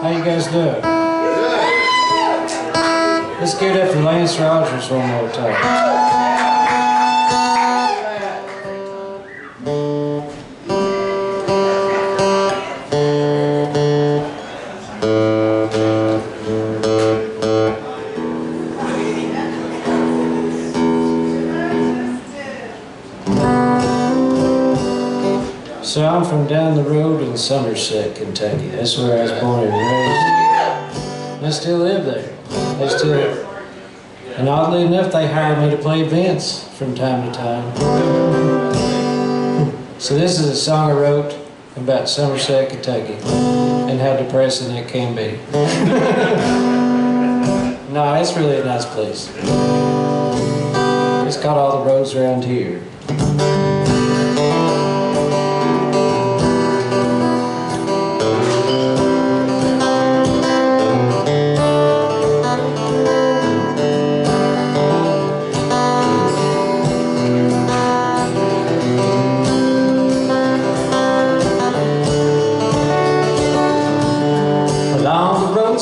How you guys doing? Let's give it up for Lance Rogers one more time. So I'm from down the road in Somerset, Kentucky. That's where I was born and raised. I still live there. And oddly enough, they hired me to play events from time to time. So this is a song I wrote about Somerset, Kentucky, and how depressing it can be. No, it's really a nice place. It's got all the roads around here.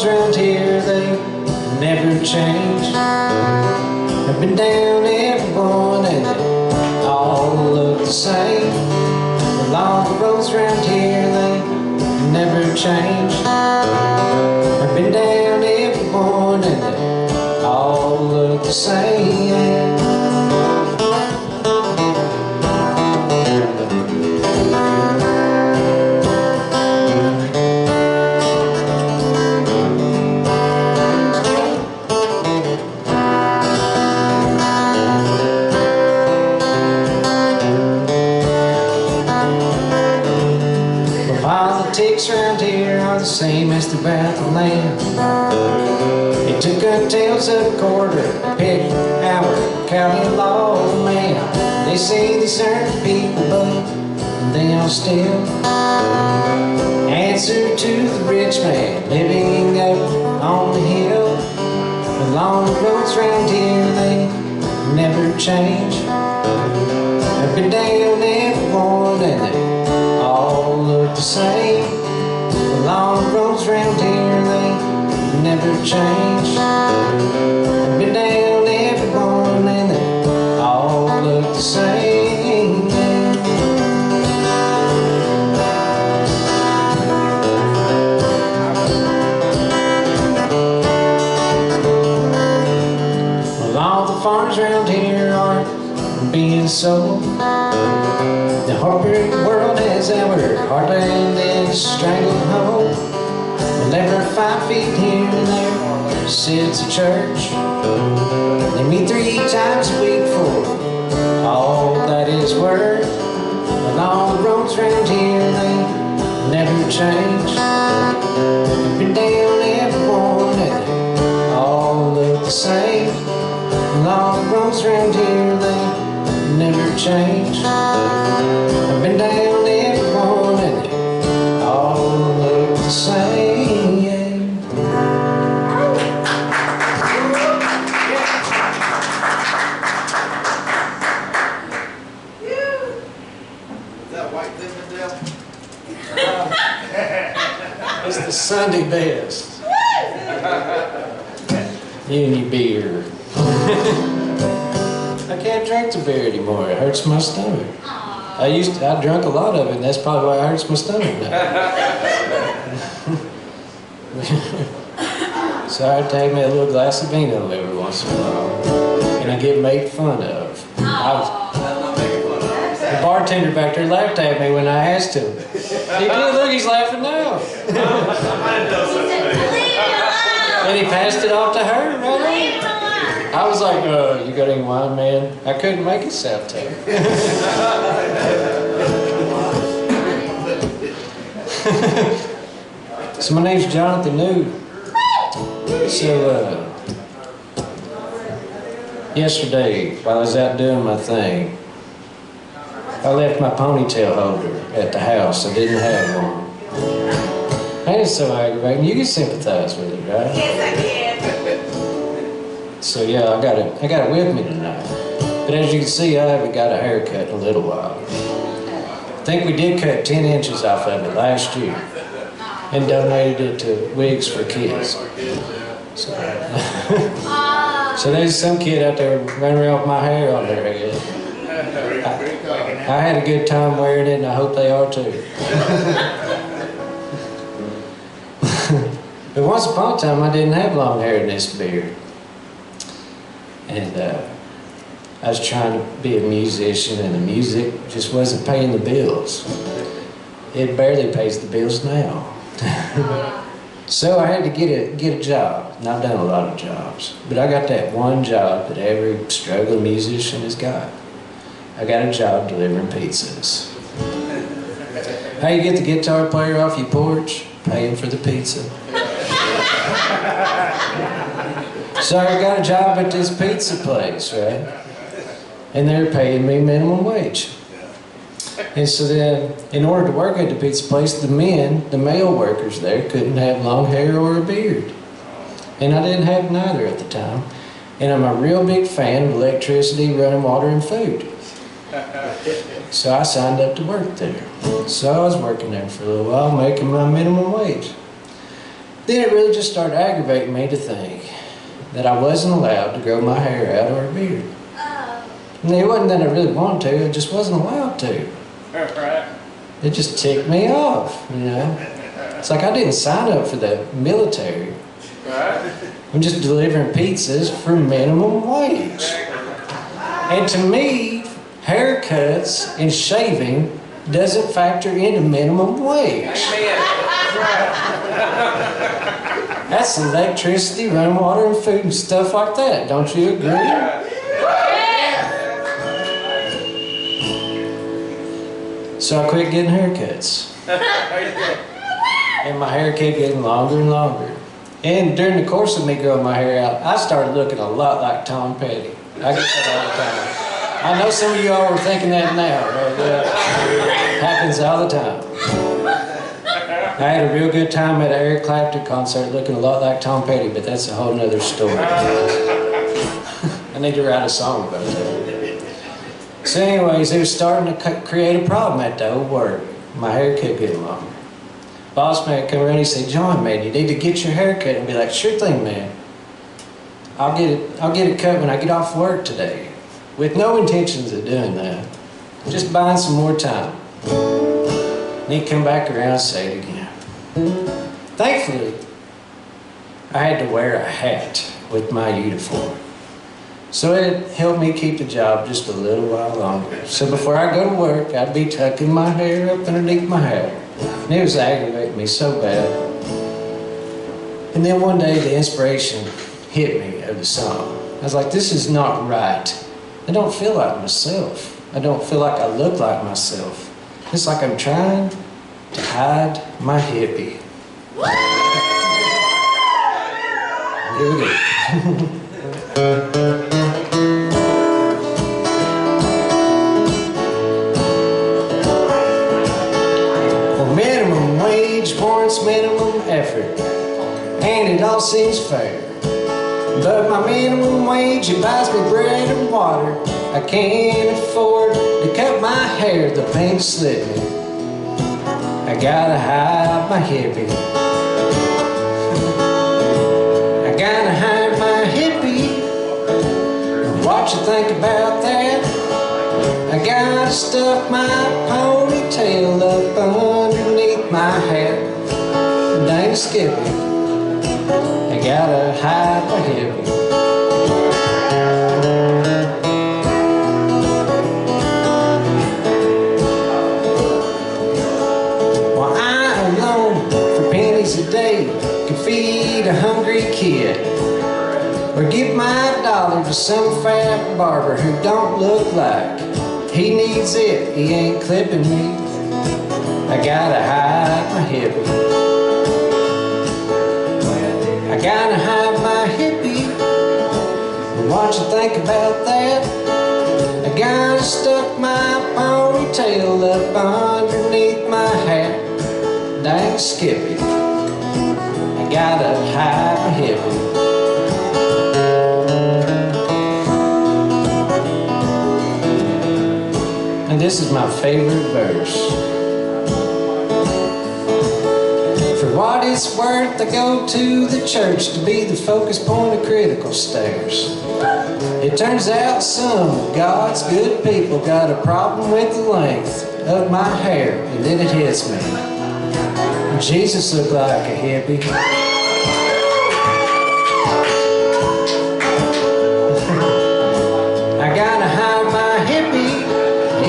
Around here they never change. I've been down every one and they all look the same. Along the roads around here they never change. I've been down every one and they all look the same. Politics around here are the same as throughout the land. It took a tails of quarter to pick our county lawman. They say they serve people, but they all still answer to the rich man living up on the hill. Along the roads around here they never change. I've been down every one and they all look the same. Along the roads around here they never change. I've been down every one and they all look the same. Well, all the farms around here are being sold. The corporate world has our heartland in a stranglehold. Well, every 5 feet here and there sits a church. They meet 3 times a week for all that is worth. Along the roads around here they never change. I've been down every one and they all look the same. Along the roads around here they never change. I've been down every one and they all look the same. Is that white Zinfandel? It's the Sunday best. You and your beer. I can't drink the beer anymore. It hurts my stomach. I drank a lot of it, and that's probably why it hurts my stomach now. So I take me a little glass of vino every once in a while, and I get made fun of. The bartender back there laughed at me when I asked him. He did. Look, he's laughing now. And he passed it off to her, right? I was like, you got any wine, man? I couldn't make it sound too. So my name's Jonathan New. So yesterday, while I was out doing my thing, I left my ponytail holder at the house. I didn't have one. And it's so aggravating. You can sympathize with it, right? Yes, I can. So yeah, I got it with me tonight. But as you can see, I haven't got a haircut in a little while. I think we did cut 10 inches off of it last year. and donated it to Wigs for Kids. So, so there's some kid out there running around with my hair on their head. I had a good time wearing it, and I hope they are too. But once upon a time, I didn't have long hair and this beard. And I was trying to be a musician, and the music just wasn't paying the bills. It barely pays the bills now. So I had to get a job, and I've done a lot of jobs. But I got that one job that every struggling musician has got. I got a job delivering pizzas. How you get the guitar player off your porch? Paying for the pizza. So I got a job at this pizza place, right? And they're paying me minimum wage. And so then, in order to work at the pizza place, the male workers there couldn't have long hair or a beard. And I didn't have neither at the time. And I'm a real big fan of electricity, running water, and food. So I signed up to work there. So I was working there for a little while, making my minimum wage. Then it really just started aggravating me to think that I wasn't allowed to grow my hair out or a beard. And it wasn't that I really wanted to, I just wasn't allowed to. It just ticked me off, you know. It's like I didn't sign up for the military. I'm just delivering pizzas for minimum wage. And to me, haircuts and shaving doesn't factor into minimum wage. That's electricity, running water, and food and stuff like that. Don't you agree? So I quit getting haircuts. And my hair kept getting longer and longer. And during the course of me growing my hair out, I started looking a lot like Tom Petty. I get that all the time. I know some of you all are thinking that now, but happens all the time. I had a real good time at an Eric Clapton concert looking a lot like Tom Petty, but that's a whole nother story. I need to write a song about that. So anyways, it was starting to create a problem at the old work. My hair kept getting longer. Boss man come around, he said, "John, man, you need to get your hair cut." And be like, "Sure thing, man. I'll get it cut when I get off work today." With no intentions of doing that. Just buying some more time. And he'd come back around and say it again. Thankfully, I had to wear a hat with my uniform. So it helped me keep the job just a little while longer. So before I go to work, I'd be tucking my hair up underneath my hat. And it was aggravating me so bad. And then one day the inspiration hit me of the song. I was like, this is not right. I don't feel like myself. I don't feel like I look like myself. It's like I'm trying to hide my hippie. Here we go. Well, minimum wage warrants minimum effort, and it all seems fair. But my minimum wage, it buys me bread and water. I can't afford to cut my hair, the paint slit me. I gotta hide my hippie. I gotta hide my hippie. What you think about that? I gotta stuff my ponytail up underneath my hat. Dang Skippy, I gotta hide my hippie. Well, I alone, for pennies a day, can feed a hungry kid, or give my dollar to some fat barber who don't look like he needs it. He ain't clipping me. I gotta hide my hippie. I gotta hide my hippie. What you think about that? I gotta stuff my ponytail up underneath my hat. Dang Skippy, I gotta hide my hippie. And this is my favorite verse. For what it's worth I go to the church to be the focus point of critical stares. It turns out some of God's good people got a problem with the length of my hair, and then it hits me. Jesus looked like a hippie. I gotta hide my hippie,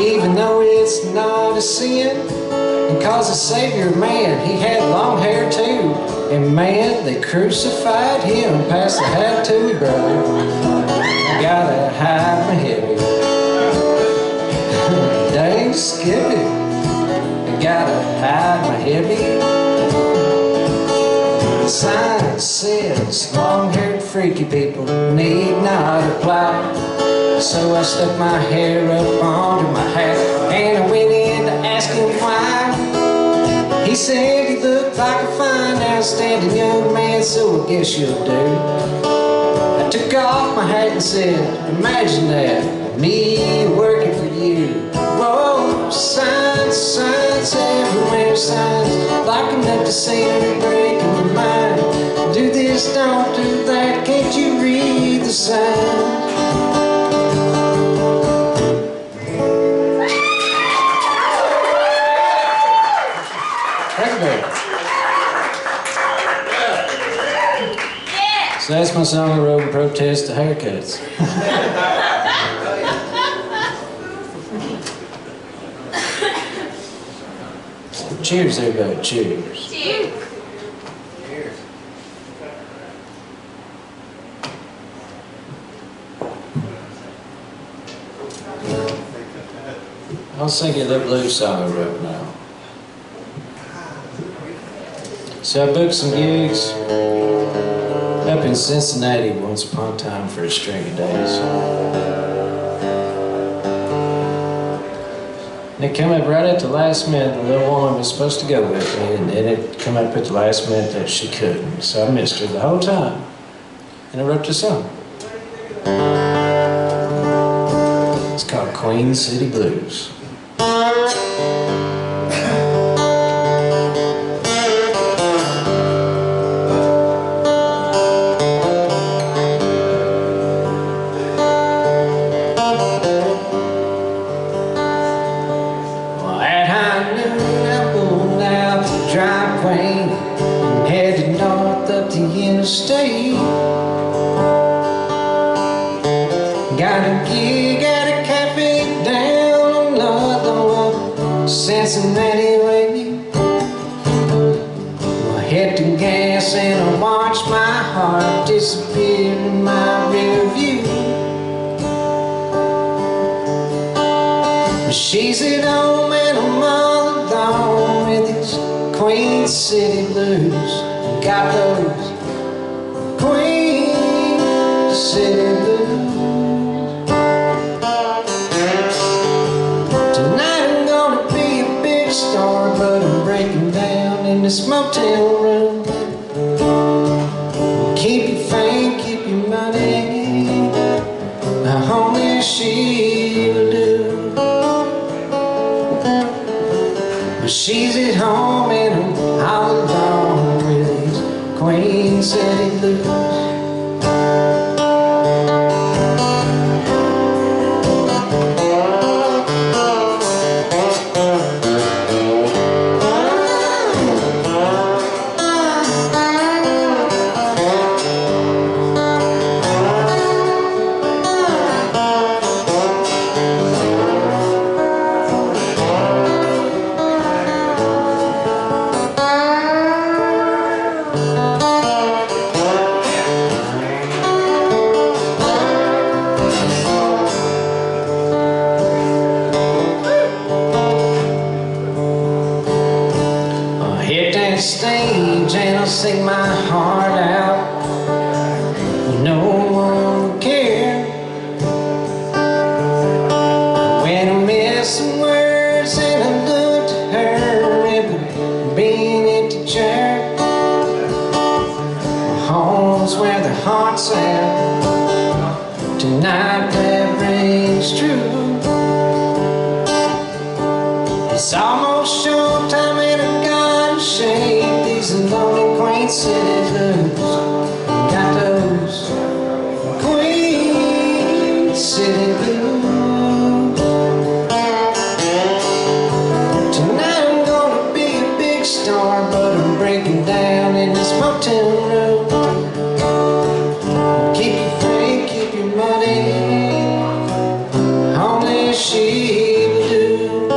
even though it's not a sin. Because the Savior, man, he had long hair too. And man, they crucified him, passed the hat to me, brother. I gotta hide my hippie. Dang, Skippy, I gotta hide my hippie. The sign says long-haired freaky people need not apply. So I stuck my hair up under my hat and I went in to ask him why. He said he looked like a fine, outstanding young man, so I guess you'll do. I took off my hat and said, imagine that, me working for you. Whoa, signs, signs everywhere, signs, like enough to see me breaking my mind. Do this, don't do that, can't you read the signs? So that's my song I wrote in protest to haircuts. So cheers, everybody. Cheers. Cheers. I'll sing you that blues song I wrote now. So I booked some gigs up in Cincinnati once upon a time for a string of days. And it came up right at the last minute. The little woman was supposed to go with me, and then it came up at the last minute that she couldn't. So I missed her the whole time. And I wrote this song. It's called Queen City Blues. Interstate. Got a gig at a cafe down on Northern Cincinnati way. I hit the gas and I watched my heart disappear in my rear view. She's at home and I'm all alone with these Queen City blues. Got those Queen City blues. Tonight I'm gonna be a big star, but I'm breaking down in this motel room. Keep your fame, keep your money, only she will do. But she's at home and I'm all alone with these Queen City blues. Stage and I'll sing my heart out. No one will care when I miss some words and I look to her and being at the chair. Home's where the heart's at. Tonight that rings true. It's almost showtime and I gotta shake these lonely City blues. Got those Queen City blues. Tonight I'm gonna be a big star, but I'm breaking down in this motel room. Keep your faith, keep your money, only she will do.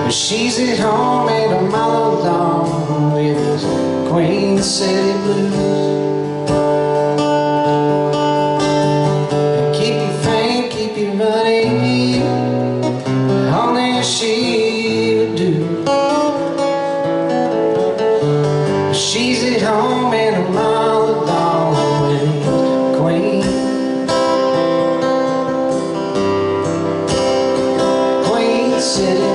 But she's at home and I'm all alone with this Queen City blues. And keep your faith, keep your money, only she will do. She's at home and I'm all alone with Queen City blues.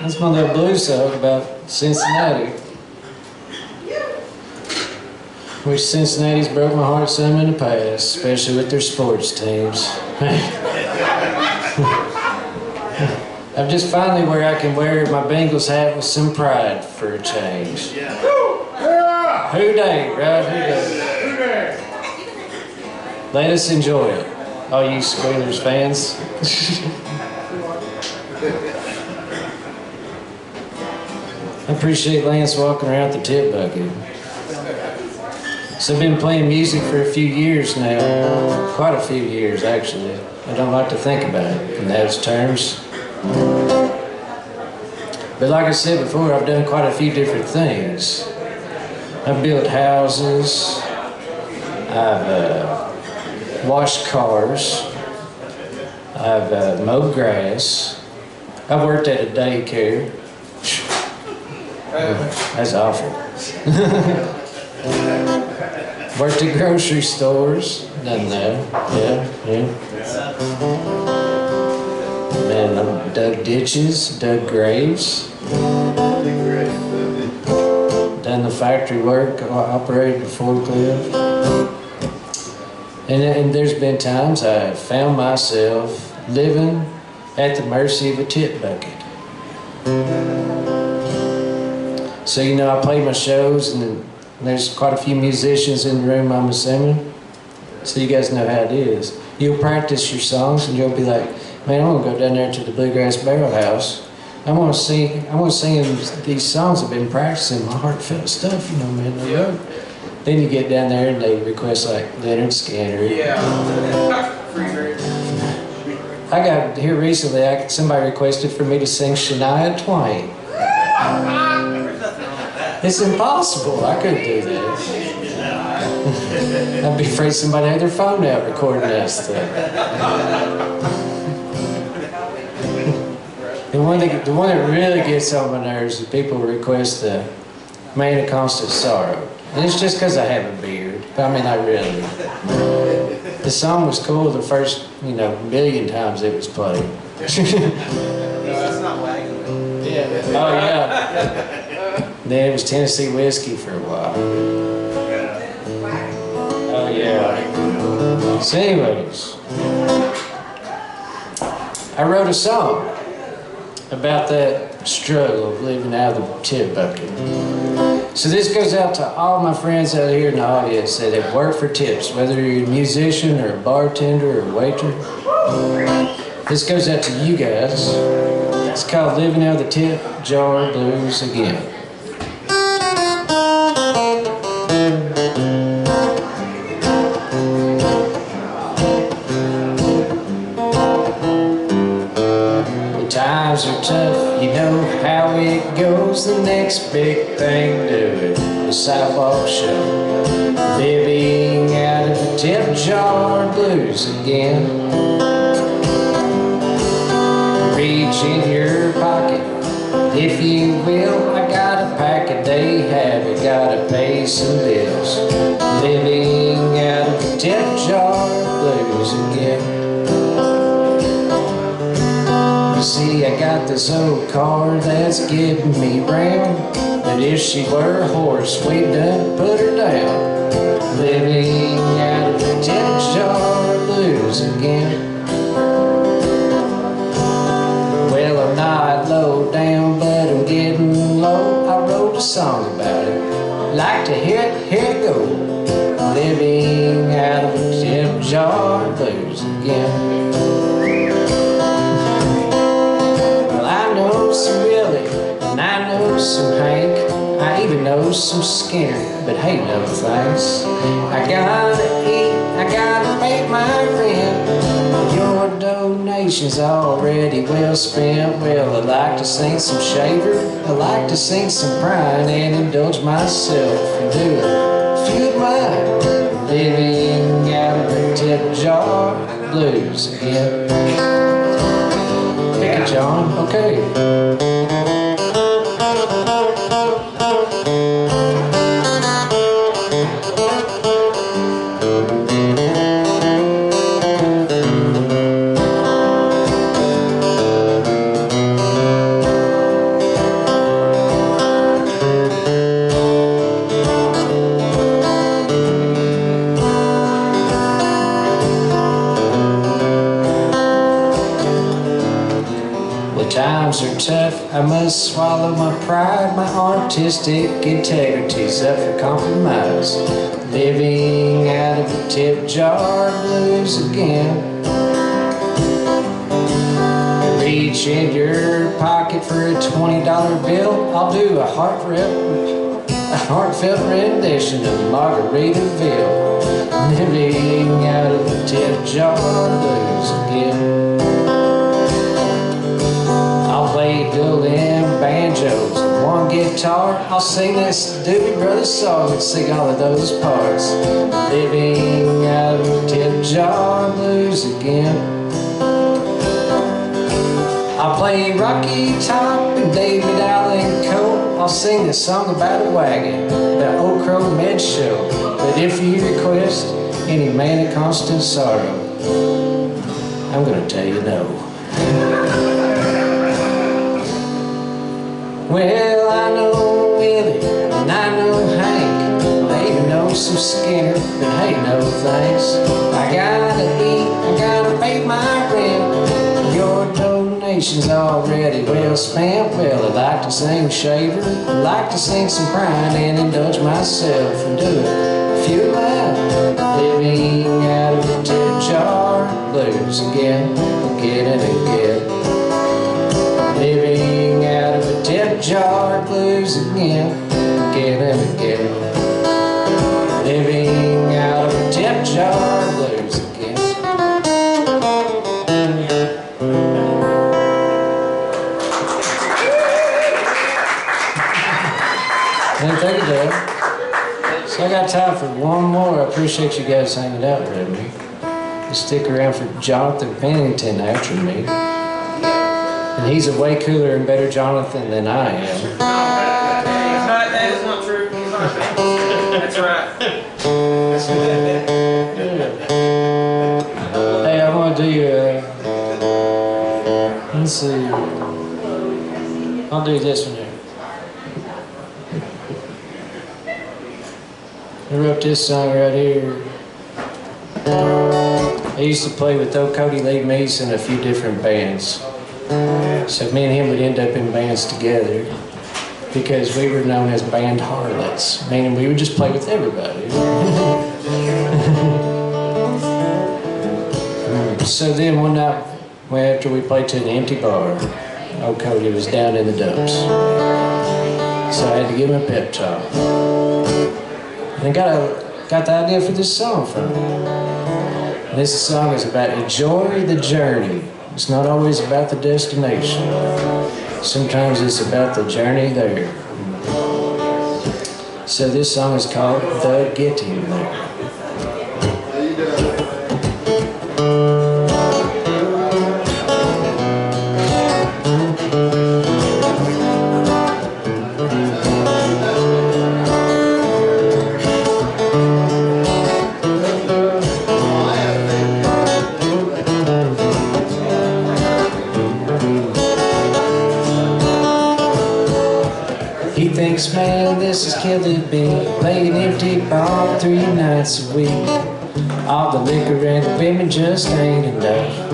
That's my little blues song about Cincinnati. Which Cincinnati's broke my heart some in the past, especially with their sports teams. I'm just finally where I can wear my Bengals hat with some pride for a change. Who day, right? Who day? Let us enjoy it, all you Squealers fans. I appreciate Lance walking around the tip bucket. So I've been playing music for a few years now, quite a few years actually. I don't like to think about it in those terms. But like I said before, I've done quite a few different things. I've built houses, I've washed cars, I've mowed grass, I've worked at a daycare. That's awful. Worked at grocery stores. Nothing there. Yeah. Man, I dug ditches, dug graves. Done the factory work, operated the forklift. And there's been times I found myself living at the mercy of a tip bucket. So, you know, I play my shows, and there's quite a few musicians in the room, I'm assuming. So you guys know how it is. You'll practice your songs, and you'll be like, man, I'm gonna go down there to the Bluegrass Barrel House. I'm gonna sing these songs I've been practicing, my heartfelt stuff, you know, man. Yeah. Then you get down there and they request like Leonard Skinner. Yeah. I got here recently, somebody requested for me to sing Shania Twain. It's impossible. I couldn't do that. I'd be afraid somebody had their phone out recording that stuff. The one that really gets on my nerves is people request the Man of Constant Sorrow. And it's just because I have a beard. But I mean, not really. The song was cool the first, million times it was played. That's not wagging. Yeah. Oh, yeah. Then it was Tennessee whiskey for a while. Oh, yeah. So anyways, I wrote a song about that struggle of living out of the tip bucket. So this goes out to all my friends out here in the audience that have worked for tips, whether you're a musician or a bartender or a waiter. This goes out to you guys. It's called Living Out of the Tip Jar Blues Again. The times are tough, you know goes the next big thing to it, the sidewalk show. Living out of the tip jar blues again. Reach in your pocket, if you will. I gotta pack a day habit, gotta pay some bills. Living out of the tip jar blues again. You see, I got this old car that's getting me round, but if she were a horse, we'd done put her down. Living out of the tip jar blues again. Well, I'm not low down, but I'm getting low. I wrote a song about it. Like to hear it, here it go. Living out of the tip jar blues again. Well, I know some Billy, and I know some Hank. I even know some Skinner, but hey, no thanks. I gotta eat, I gotta make my rent. Your donation's already well spent. Well, I like to sing some Shaver, I like to sing some Prine, and indulge myself and do a few of mine. Living out of the tip jar blues again. Pick it, John. Okay. Times are tough, I must swallow my pride. My artistic integrity's up for compromise. Living out of the tip jar blues again. Reach in your pocket for a $20 bill. I'll do a heartfelt rendition of Margaritaville. Living out of the tip jar blues again. Play dual and banjos with one guitar. I'll sing this Doobie Brothers song and sing all of those parts. Living out of the tip jar blues again. I'll play Rocky Top and David Allen Coe. I'll sing this song about a wagon, the Old Crow Med Show. But if you request any man of constant sorrow, I'm gonna tell you no. Well, I know Willie, and I know Hank. I even know some Skinner, but hey, no thanks. I gotta eat, I gotta pay my rent. Your donation's already well spent. Well, I like to sing Shaver, I like to sing some Prine, and indulge myself and do a few lines. Living out of the tip jar blues again, again and again. Living out of a tip jar blues again, again and again. Living out of a tip jar blues again. Thank you, Dad. So I got time for one more. I appreciate you guys hanging out with me. You stick around for Jonathan Pennington after me. And he's a way cooler and better Jonathan than I am. That is not true. He's not. That's right. Hey, I want to do you let's see. I'll do this one here. I wrote this song right here. I used to play with old Cody Lee Meese in a few different bands. So me and him would end up in bands together because we were known as band harlots, meaning we would just play with everybody. So then one night, after we played to an empty bar, old Cody was down in the dumps. So I had to give him a pep talk. And I got the idea for this song from him. And this song is about enjoy the journey. It's not always about the destination. Sometimes it's about the journey there. So this song is called The Getting There. He thinks, man, this is killing me. Playing empty bar 3 nights a week. All the liquor and the women just ain't enough.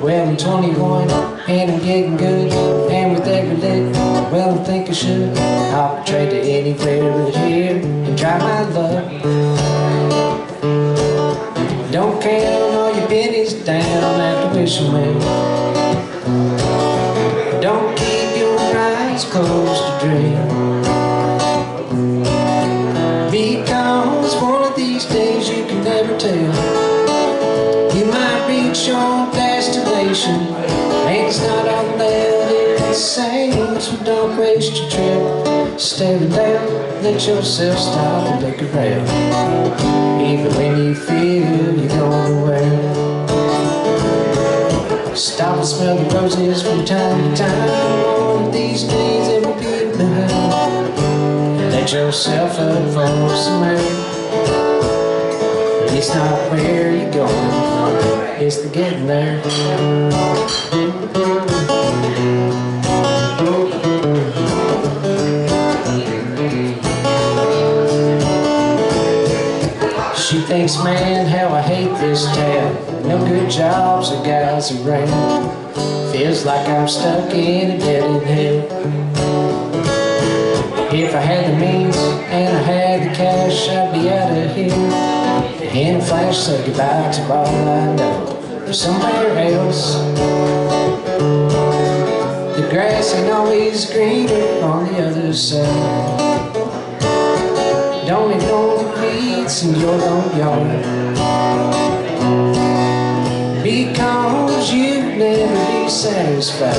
Well, I'm 21 and I'm getting good, and with every lick, well, I think I should. I'll trade to anywhere but here and try my luck. Don't count all your pennies down at the wishing well. Don't keep your eyes closed to dream, because one of these days you can never tell. You might reach your destination, and it's not all that it's saying. So don't waste your trip staring down. Let yourself stop and look around, even when you feel you're going nowhere. Stop and smell the roses from time to time. One of these days it will be behind. Let yourself up for some air. It's not where you're going, it's the getting there. She thinks, man, how I hate this town. No good jobs or guys around. Feels like I'm stuck in a dead-end hell. If I had the means and I had the cash, I'd be out of here in a flash. Say goodbye to all I know for somewhere else. The grass ain't always greener on the other side. Don't ignore the weeds in your own yard, because you'll never be satisfied.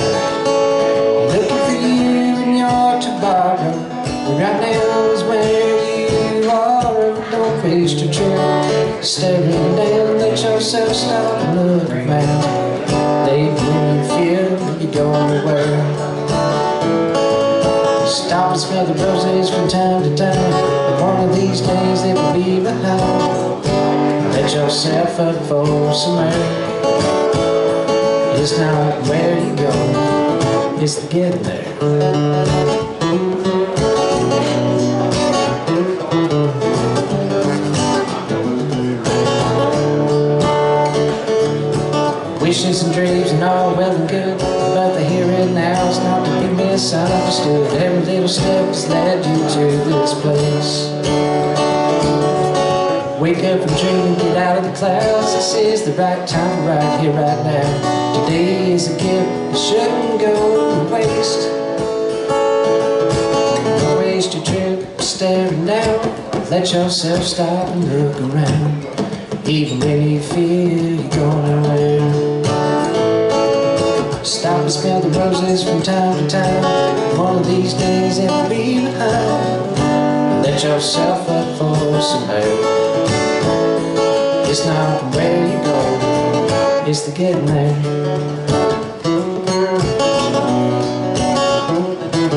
Looking for you in your tomorrow, right now is where you are. Don't waste your trip staring down. Let yourself stop and look around. Late when you feel you're going nowhere. Stop and smell the roses from time to time. One of these days they will be behind. Let yourself up for some air. It's not where you go, it's the getting there. Wishes and dreams and all well and good, but the here and now is not to be misunderstood. Every little step has led you to this place. Wake up from dreaming, get out of the clouds. This is the right time, right here, right now. Today is a gift that shouldn't go to waste. Don't waste your trip staring down. Let yourself stop and look around, even when you feel you're going nowhere. Stop and smell the roses from time to time. One of these days it will be behind. Let yourself up for some air. It's not where you go, it's the getting there.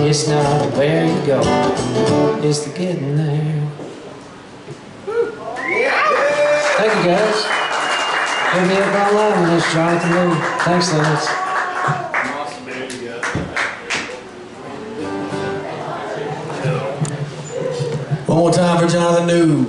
It's not where you go, it's the getting there. Thank you guys. Hit me up online on this, Jonathan Lee. Thanks, Lance. Awesome, man. One more time for Jonathan New.